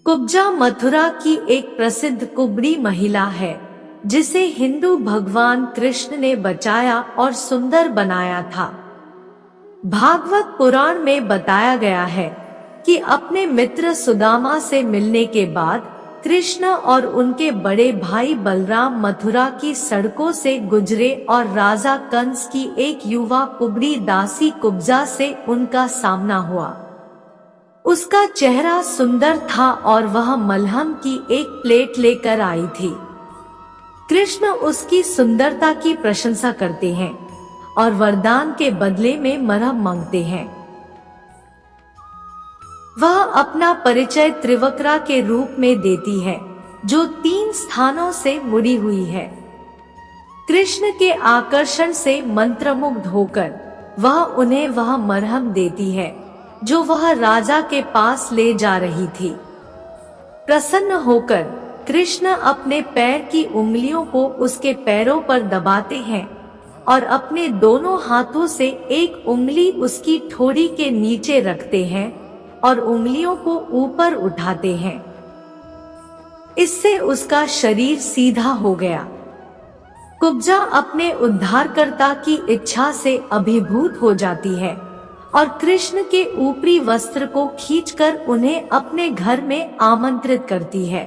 कुब्जा मथुरा की एक प्रसिद्ध कुबड़ी महिला है जिसे हिंदू भगवान कृष्ण ने बचाया और सुंदर बनाया था। भागवत पुराण में बताया गया है कि अपने मित्र सुदामा से मिलने के बाद कृष्ण और उनके बड़े भाई बलराम मथुरा की सड़कों से गुजरे और राजा कंस की एक युवा कुबड़ी दासी कुब्जा से उनका सामना हुआ। उसका चेहरा सुंदर था और वह मलहम की एक प्लेट लेकर आई थी। कृष्ण उसकी सुंदरता की प्रशंसा करते हैं और वरदान के बदले में मरहम मांगते हैं। वह अपना परिचय त्रिवक्रा के रूप में देती है जो 3 स्थानों से मुड़ी हुई है। कृष्ण के आकर्षण से मंत्रमुग्ध होकर वह उन्हें वह मरहम देती है जो वह राजा के पास ले जा रही थी। प्रसन्न होकर कृष्ण अपने पैर की उंगलियों को उसके पैरों पर दबाते हैं और अपने दोनों हाथों से एक उंगली उसकी ठोड़ी के नीचे रखते हैं और उंगलियों को ऊपर उठाते हैं। इससे उसका शरीर सीधा हो गया। कुब्जा अपने उद्धारकर्ता की इच्छा से अभिभूत हो जाती है और कृष्ण के ऊपरी वस्त्र को खींचकर उन्हें अपने घर में आमंत्रित करती है।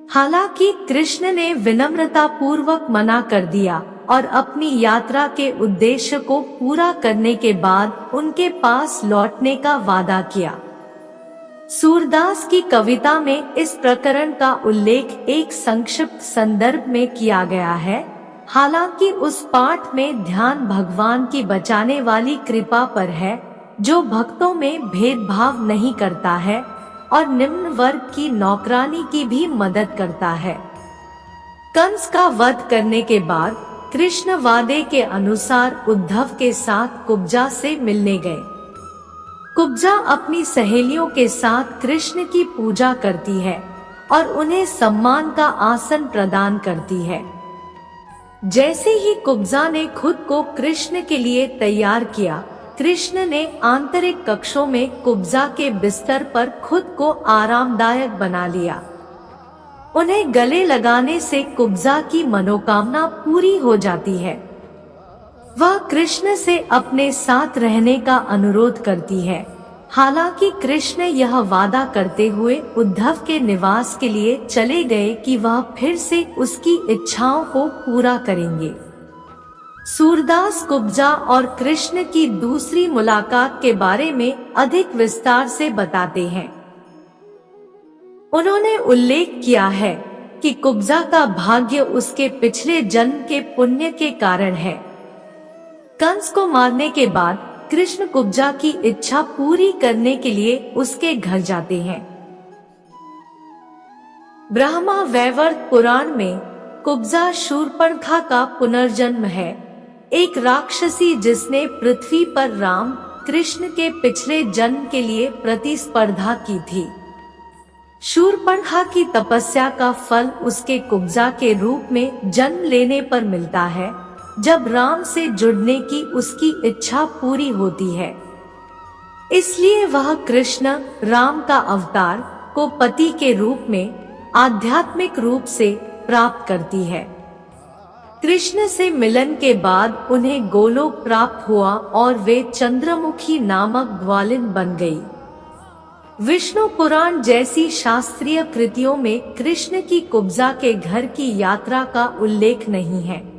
हालांकि कृष्ण ने विनम्रता पूर्वक मना कर दिया और अपनी यात्रा के उद्देश्य को पूरा करने के बाद उनके पास लौटने का वादा किया। सूरदास की कविता में इस प्रकरण का उल्लेख एक संक्षिप्त संदर्भ में किया गया है। हालांकि उस पाठ में ध्यान भगवान की बचाने वाली कृपा पर है जो भक्तों में भेदभाव नहीं करता है और निम्न वर्ग की नौकरानी की भी मदद करता है। कंस का वध करने के बाद कृष्ण वादे के अनुसार उद्धव के साथ कुब्जा से मिलने गए। कुब्जा अपनी सहेलियों के साथ कृष्ण की पूजा करती है और उन्हें सम्मान का आसन प्रदान करती है। जैसे ही कुब्जा ने खुद को कृष्ण के लिए तैयार किया, कृष्ण ने आंतरिक कक्षों में कुब्जा के बिस्तर पर खुद को आरामदायक बना लिया। उन्हें गले लगाने से कुब्जा की मनोकामना पूरी हो जाती है। वह कृष्ण से अपने साथ रहने का अनुरोध करती है। हालांकि कृष्ण यह वादा करते हुए उद्धव के निवास के लिए चले गए कि वह फिर से उसकी इच्छाओं को पूरा करेंगे। सूरदास कुब्जा और कृष्ण की दूसरी मुलाकात के बारे में अधिक विस्तार से बताते हैं। उन्होंने उल्लेख किया है कि कुब्जा का भाग्य उसके पिछले जन्म के पुण्य के कारण है। कंस को मारने के बाद कृष्ण कुब्जा की इच्छा पूरी करने के लिए उसके घर जाते हैं। ब्रह्मा वैवर्त पुराण में कुब्जा शूर्पणखा का पुनर्जन्म है, एक राक्षसी जिसने पृथ्वी पर राम कृष्ण के पिछले जन्म के लिए प्रतिस्पर्धा की थी। शूर्पणखा की तपस्या का फल उसके कुब्जा के रूप में जन्म लेने पर मिलता है जब राम से जुड़ने की उसकी इच्छा पूरी होती है। इसलिए वह कृष्ण राम का अवतार को पति के रूप में आध्यात्मिक रूप से प्राप्त करती है। कृष्ण से मिलन के बाद उन्हें गोलोक प्राप्त हुआ और वे चंद्रमुखी नामक ग्वालिन बन गई। विष्णु पुराण जैसी शास्त्रीय कृतियों में कृष्ण की कुब्जा के घर की यात्रा का उल्लेख नहीं है।